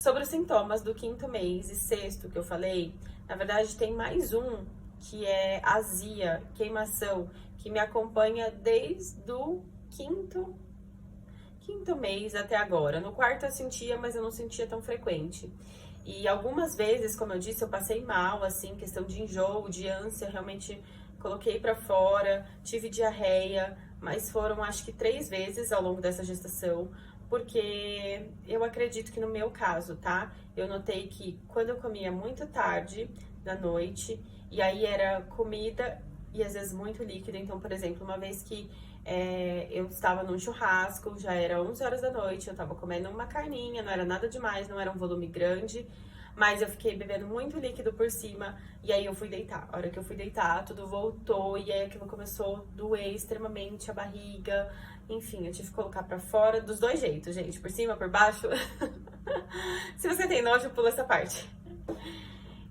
Sobre os sintomas do 5º mês e 6º que eu falei, na verdade tem mais um, que é azia, queimação, que me acompanha desde o quinto mês até agora. No 4º eu sentia, mas eu não sentia tão frequente. E algumas vezes, como eu disse, eu passei mal, assim, questão de enjoo, de ânsia, realmente coloquei pra fora, tive diarreia, mas foram acho que 3 vezes ao longo dessa gestação, porque eu acredito que no meu caso, tá? Eu notei que quando eu comia muito tarde da noite, e aí era comida e às vezes muito líquido, então, por exemplo, uma vez que eu estava num churrasco, já era 11 horas da noite, eu tava comendo uma carninha, não era nada demais, não era um volume grande, mas eu fiquei bebendo muito líquido por cima, e aí eu fui deitar. A hora que eu fui deitar, tudo voltou, e aí aquilo começou a doer extremamente a barriga, enfim, eu tive que colocar pra fora dos 2 jeitos, gente, por cima, por baixo. Se você tem nojo, pula essa parte.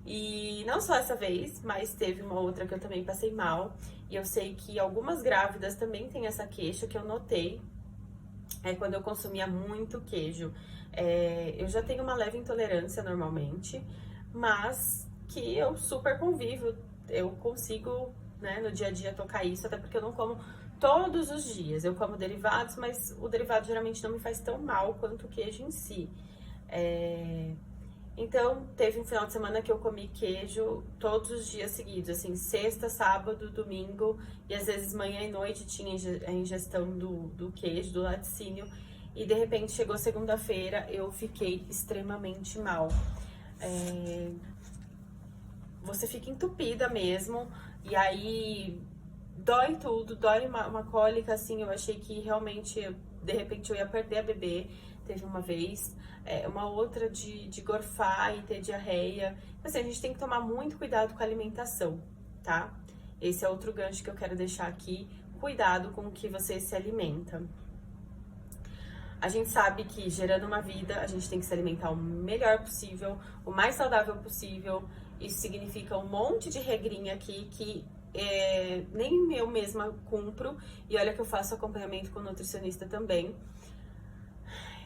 E não só essa vez, mas teve uma outra que eu também passei mal. E eu sei que algumas grávidas também têm essa queixa que eu notei quando eu consumia muito queijo. Eu já tenho uma leve intolerância normalmente, mas que eu super convivo. Eu consigo, né, no dia a dia tocar isso, até porque eu não como todos os dias. Eu como derivados, mas o derivado geralmente não me faz tão mal quanto o queijo em si. Então, teve um final de semana que eu comi queijo todos os dias seguidos, assim, sexta, sábado, domingo, e às vezes manhã e noite tinha a ingestão do queijo, do laticínio, e de repente chegou segunda-feira, eu fiquei extremamente mal. Você fica entupida mesmo, e aí dói tudo, dói uma cólica, assim, eu achei que realmente, de repente, eu ia perder a bebê. Teve uma vez, uma outra de gorfar e ter diarreia. Assim, a gente tem que tomar muito cuidado com a alimentação, tá? Esse é outro gancho que eu quero deixar aqui. Cuidado com o que você se alimenta. A gente sabe que gerando uma vida, a gente tem que se alimentar o melhor possível, o mais saudável possível. Isso significa um monte de regrinha aqui que nem eu mesma cumpro. E olha que eu faço acompanhamento com nutricionista também.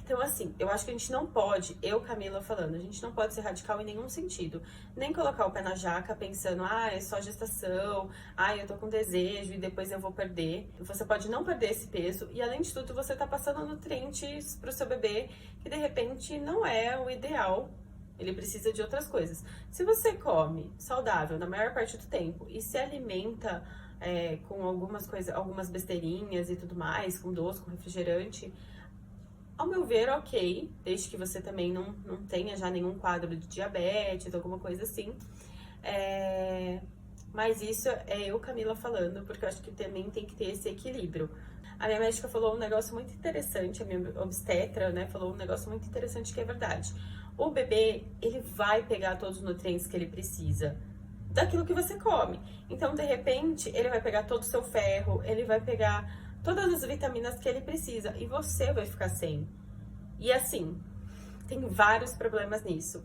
Então, assim, eu acho que a gente não pode, eu, Camila, falando, a gente não pode ser radical em nenhum sentido. Nem colocar o pé na jaca pensando, é só gestação, eu tô com desejo e depois eu vou perder. Você pode não perder esse peso e, além de tudo, você tá passando nutrientes pro seu bebê que, de repente, não é o ideal. Ele precisa de outras coisas. Se você come saudável na maior parte do tempo e se alimenta com algumas coisas, algumas besteirinhas e tudo mais, com doce, com refrigerante, ao meu ver, ok, desde que você também não tenha já nenhum quadro de diabetes, alguma coisa assim. Mas isso é eu, Camila, falando, porque eu acho que também tem que ter esse equilíbrio. A minha médica falou um negócio muito interessante, a minha obstetra, né, falou um negócio muito interessante que é verdade. O bebê, ele vai pegar todos os nutrientes que ele precisa daquilo que você come. Então, de repente, ele vai pegar todo o seu ferro, ele vai pegar todas as vitaminas que ele precisa e você vai ficar sem. E assim, tem vários problemas nisso.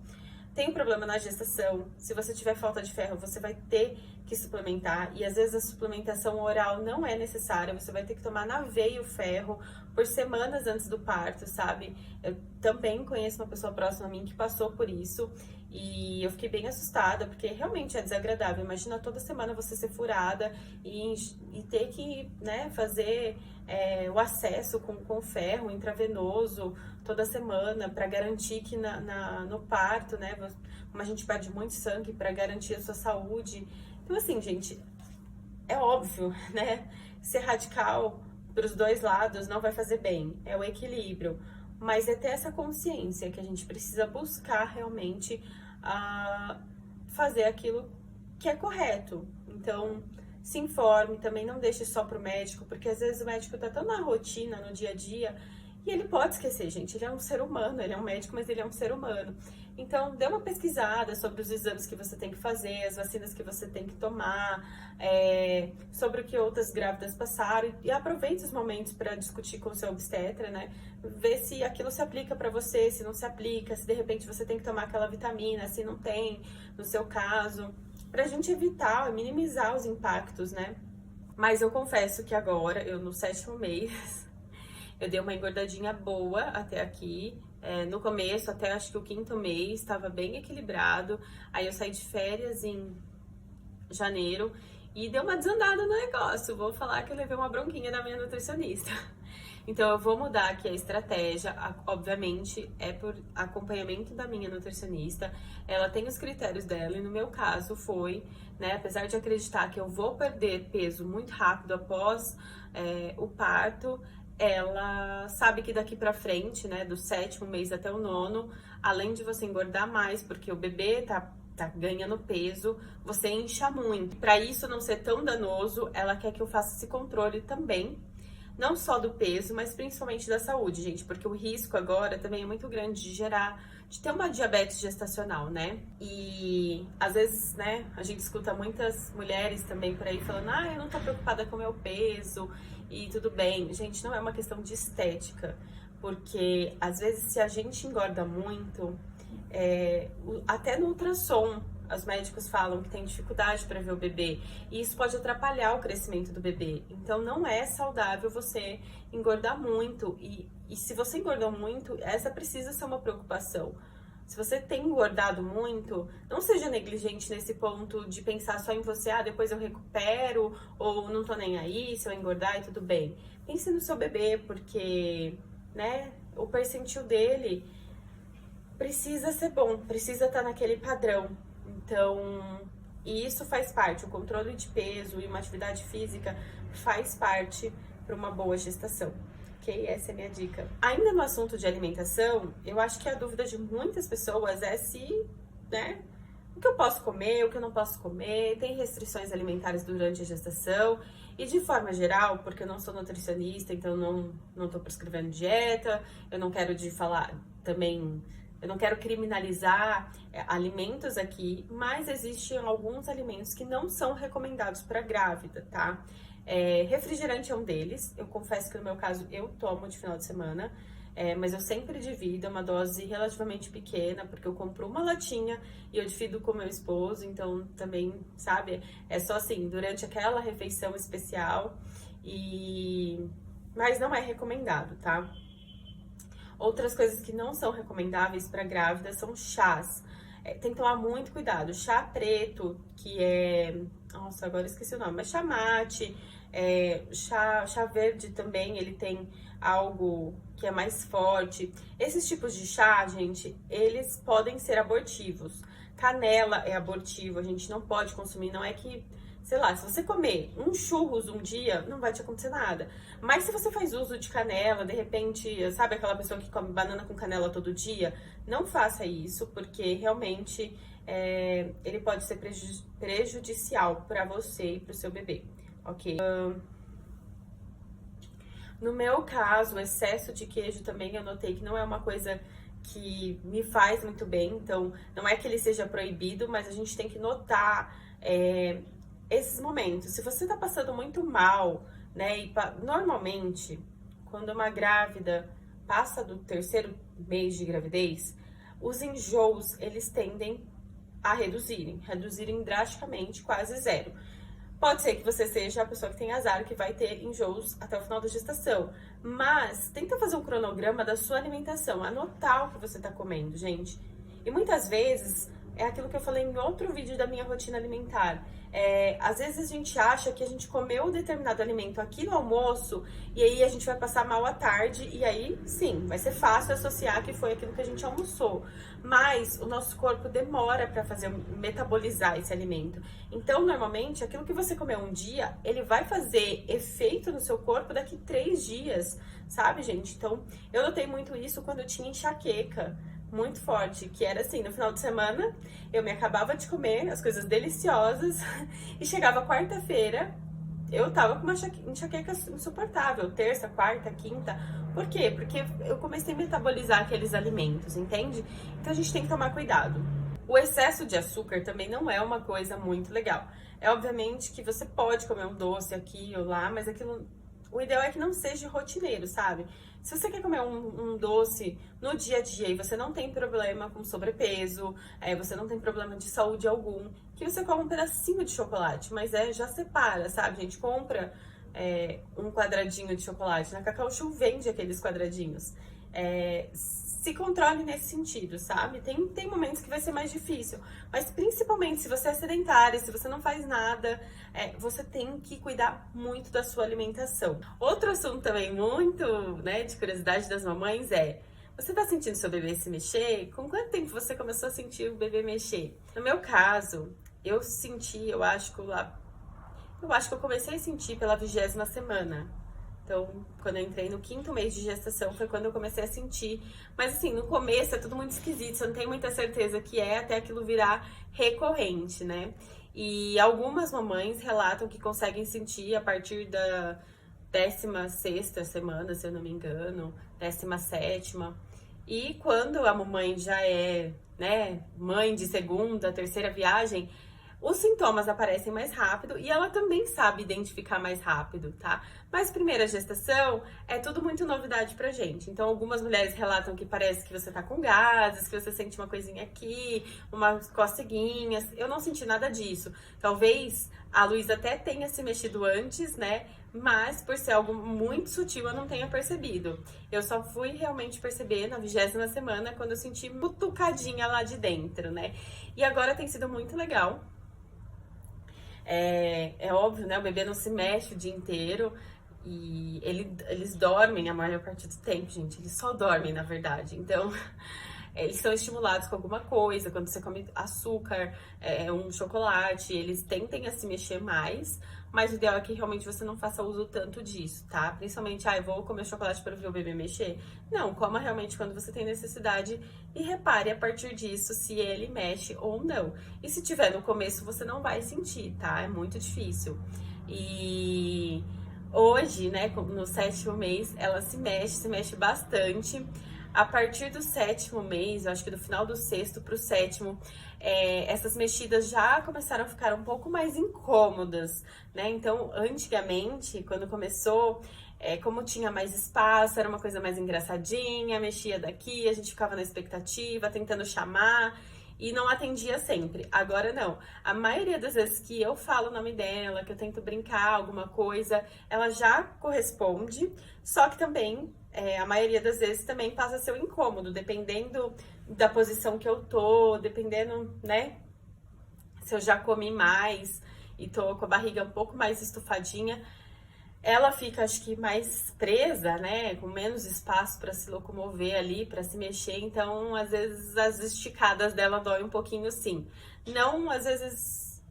Tem um problema na gestação, se você tiver falta de ferro, você vai ter que suplementar, e às vezes a suplementação oral não é necessária, você vai ter que tomar na veia o ferro por semanas antes do parto, sabe? Eu também conheço uma pessoa próxima a mim que passou por isso, e eu fiquei bem assustada, porque realmente é desagradável. Imagina toda semana você ser furada e ter que, né, fazer o acesso com ferro intravenoso toda semana para garantir que no parto, né, como a gente perde muito sangue, para garantir a sua saúde. Então, assim, gente, é óbvio, né, ser radical para os dois lados não vai fazer bem, é o equilíbrio. Mas é ter essa consciência que a gente precisa buscar realmente fazer aquilo que é correto. Então, se informe, também não deixe só pro médico, porque às vezes o médico tá tão na rotina, no dia a dia, e ele pode esquecer, gente. Ele é um ser humano, ele é um médico, mas ele é um ser humano. Então, dê uma pesquisada sobre os exames que você tem que fazer, as vacinas que você tem que tomar, sobre o que outras grávidas passaram, e aproveite os momentos para discutir com o seu obstetra, né? Ver se aquilo se aplica para você, se não se aplica, se de repente você tem que tomar aquela vitamina, se não tem, no seu caso, pra gente evitar, minimizar os impactos, né? Mas eu confesso que agora, eu no 7º mês, Eu dei uma engordadinha boa até aqui. No começo, até acho que o 5º mês, estava bem equilibrado. Aí eu saí de férias em janeiro e deu uma desandada no negócio. Vou falar que eu levei uma bronquinha da minha nutricionista. Então eu vou mudar aqui a estratégia, obviamente é por acompanhamento da minha nutricionista. Ela tem os critérios dela e no meu caso foi, né, apesar de acreditar que eu vou perder peso muito rápido após o parto, ela sabe que daqui pra frente, né, do 7º mês até o 9º, além de você engordar mais, porque o bebê tá ganhando peso, você incha muito. Para isso não ser tão danoso, ela quer que eu faça esse controle também, não só do peso, mas principalmente da saúde, gente, porque o risco agora também é muito grande de ter uma diabetes gestacional, né? E às vezes, né, a gente escuta muitas mulheres também por aí falando, eu não tô preocupada com o meu peso e tudo bem. Gente, não é uma questão de estética, porque às vezes se a gente engorda muito, até no ultrassom, os médicos falam que tem dificuldade para ver o bebê e isso pode atrapalhar o crescimento do bebê. Então não é saudável você engordar muito e se você engordou muito, essa precisa ser uma preocupação. Se você tem engordado muito, não seja negligente nesse ponto de pensar só em você, depois eu recupero ou não tô nem aí, se eu engordar e tudo bem. Pense no seu bebê, porque, né, o percentil dele precisa ser bom, precisa estar naquele padrão. Então, e isso faz parte, o controle de peso e uma atividade física faz parte para uma boa gestação, ok? Essa é a minha dica. Ainda no assunto de alimentação, eu acho que a dúvida de muitas pessoas é se, né, o que eu posso comer, o que eu não posso comer, tem restrições alimentares durante a gestação e de forma geral, porque eu não sou nutricionista, então não tô prescrevendo dieta, eu não quero falar também. Eu não quero criminalizar alimentos aqui, mas existem alguns alimentos que não são recomendados para grávida, tá? Refrigerante é um deles. Eu confesso que no meu caso eu tomo de final de semana, mas eu sempre divido, é uma dose relativamente pequena, porque eu compro uma latinha e eu divido com meu esposo, então também, sabe? É só assim, durante aquela refeição especial, mas não é recomendado, tá? Outras coisas que não são recomendáveis para grávida são chás. Tem que tomar muito cuidado. Chá preto, que é... Nossa, agora esqueci o nome. Mas chá mate, chá verde também, ele tem algo que é mais forte. Esses tipos de chá, gente, eles podem ser abortivos. Canela é abortivo, a gente não pode consumir. Não é que... Sei lá, se você comer um churros um dia, não vai te acontecer nada. Mas se você faz uso de canela, de repente, sabe aquela pessoa que come banana com canela todo dia? Não faça isso, porque realmente ele pode ser prejudicial para você e para o seu bebê, ok? No meu caso, o excesso de queijo também eu notei que não é uma coisa que me faz muito bem. Então, não é que ele seja proibido, mas a gente tem que notar... esses momentos, se você tá passando muito mal, né, e normalmente, quando uma grávida passa do 3º mês de gravidez, os enjoos, eles tendem a reduzirem drasticamente, quase zero. Pode ser que você seja a pessoa que tem azar, que vai ter enjoos até o final da gestação, mas tenta fazer um cronograma da sua alimentação, anotar o que você tá comendo, gente. E muitas vezes, é aquilo que eu falei em outro vídeo da minha rotina alimentar. Às vezes a gente acha que a gente comeu um determinado alimento aqui no almoço e aí a gente vai passar mal à tarde e aí, sim, vai ser fácil associar que foi aquilo que a gente almoçou. Mas o nosso corpo demora para metabolizar esse alimento. Então, normalmente, aquilo que você comeu um dia, ele vai fazer efeito no seu corpo daqui 3 dias, sabe, gente? Então, eu notei muito isso quando eu tinha enxaqueca muito forte, que era assim, no final de semana, eu me acabava de comer as coisas deliciosas e chegava quarta-feira, eu tava com uma enxaqueca insuportável, terça, quarta, quinta. Por quê? Porque eu comecei a metabolizar aqueles alimentos, entende? Então a gente tem que tomar cuidado. O excesso de açúcar também não é uma coisa muito legal. Obviamente que você pode comer um doce aqui ou lá, mas aquilo... O ideal é que não seja rotineiro, sabe? Se você quer comer um doce no dia a dia e você não tem problema com sobrepeso, você não tem problema de saúde algum, que você coma um pedacinho de chocolate, mas já separa, sabe? A gente compra um quadradinho de chocolate. Na Cacau Show vende aqueles quadradinhos. Se controle nesse sentido, sabe? Tem momentos que vai ser mais difícil, mas principalmente se você é sedentária, se você não faz nada, você tem que cuidar muito da sua alimentação. Outro assunto também muito, né, de curiosidade das mamães você tá sentindo seu bebê se mexer? Com quanto tempo você começou a sentir o bebê mexer? No meu caso, eu acho que eu comecei a sentir pela 20ª semana. Então, quando eu entrei no 5º mês de gestação, foi quando eu comecei a sentir. Mas assim, no começo é tudo muito esquisito, você não tem muita certeza que até aquilo virar recorrente, né? E algumas mamães relatam que conseguem sentir a partir da 16ª semana, se eu não me engano, 17ª. E quando a mamãe já é, né, mãe de segunda, terceira viagem, os sintomas aparecem mais rápido e ela também sabe identificar mais rápido, tá? Mas primeira gestação é tudo muito novidade pra gente. Então, algumas mulheres relatam que parece que você tá com gases, que você sente uma coisinha aqui, umas coceguinhas. Eu não senti nada disso. Talvez a Luísa até tenha se mexido antes, né? Mas por ser algo muito sutil, eu não tenha percebido. Eu só fui realmente perceber na 20ª semana, quando eu senti cutucadinha lá de dentro, né? E agora tem sido muito legal. É óbvio, né? O bebê não se mexe o dia inteiro e eles dormem a maior parte do tempo, gente. Eles só dormem, na verdade. Então, eles são estimulados com alguma coisa. Quando você come açúcar, um chocolate, eles tendem a se mexer mais. Mas o ideal é que realmente você não faça uso tanto disso, tá? Principalmente, eu vou comer chocolate para ver o bebê mexer. Não, coma realmente quando você tem necessidade e repare a partir disso se ele mexe ou não. E se tiver no começo, você não vai sentir, tá? É muito difícil. E hoje, né, no 7º mês, ela se mexe bastante. A partir do 7º mês, eu acho que do final do 6º pro 7º, essas mexidas já começaram a ficar um pouco mais incômodas, né? Então, antigamente, quando começou, como tinha mais espaço, era uma coisa mais engraçadinha, mexia daqui, a gente ficava na expectativa, tentando chamar e não atendia sempre. Agora não. A maioria das vezes que eu falo o nome dela, que eu tento brincar alguma coisa, ela já corresponde, só que também a maioria das vezes também passa a ser um incômodo, dependendo da posição que eu tô, dependendo, né, se eu já comi mais e tô com a barriga um pouco mais estufadinha, ela fica, acho que, mais presa, né, com menos espaço para se locomover ali, para se mexer, então, às vezes, as esticadas dela dói um pouquinho, sim. Não, às vezes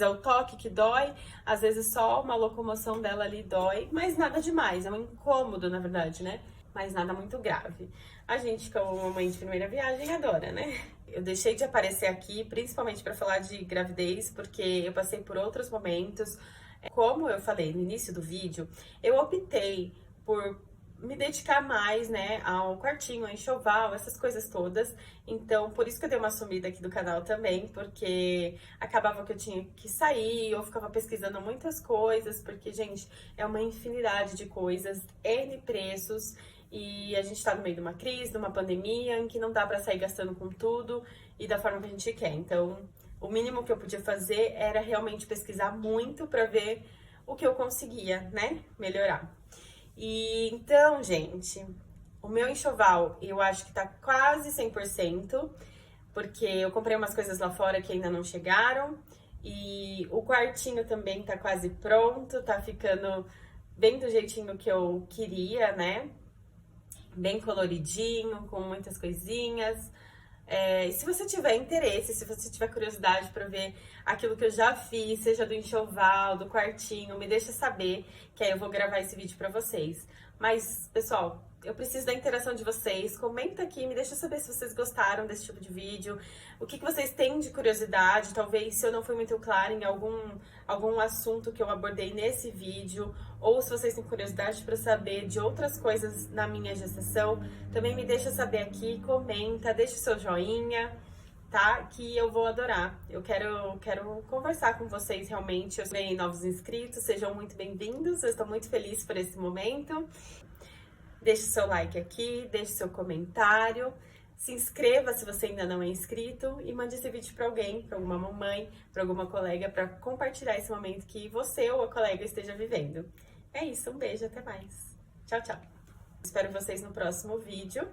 é o toque que dói, às vezes só uma locomoção dela ali dói, mas nada demais, é um incômodo, na verdade, né? Mas nada muito grave. A gente, como mãe de primeira viagem, adora, né? Eu deixei de aparecer aqui, principalmente para falar de gravidez, porque eu passei por outros momentos. Como eu falei no início do vídeo, eu optei por me dedicar mais, né, ao quartinho, ao enxoval, essas coisas todas. Então, por isso que eu dei uma sumida aqui do canal também, porque acabava que eu tinha que sair, eu ficava pesquisando muitas coisas, porque, gente, é uma infinidade de coisas, N preços, e a gente tá no meio de uma crise, de uma pandemia, em que não dá pra sair gastando com tudo e da forma que a gente quer. Então, o mínimo que eu podia fazer era realmente pesquisar muito pra ver o que eu conseguia, né, melhorar. E então, gente, o meu enxoval eu acho que tá quase 100%, porque eu comprei umas coisas lá fora que ainda não chegaram. E o quartinho também tá quase pronto, tá ficando bem do jeitinho que eu queria, né? Bem coloridinho, com muitas coisinhas. E se você tiver interesse, se você tiver curiosidade para ver aquilo que eu já fiz, seja do enxoval, do quartinho, me deixa saber, que aí eu vou gravar esse vídeo para vocês. Mas, pessoal, eu preciso da interação de vocês. Comenta aqui, me deixa saber se vocês gostaram desse tipo de vídeo. O que vocês têm de curiosidade, talvez se eu não fui muito clara em algum assunto que eu abordei nesse vídeo, ou se vocês têm curiosidade para saber de outras coisas na minha gestação, também me deixa saber aqui, comenta, deixa o seu joinha, tá? Que eu vou adorar. Eu quero conversar com vocês realmente. Eu ganhei novos inscritos, sejam muito bem-vindos. Eu estou muito feliz por esse momento. Deixe seu like aqui, deixe seu comentário, se inscreva se você ainda não é inscrito e mande esse vídeo para alguém, para alguma mamãe, para alguma colega, para compartilhar esse momento que você ou a colega esteja vivendo. É isso, um beijo, até mais. Tchau, tchau. Espero vocês no próximo vídeo.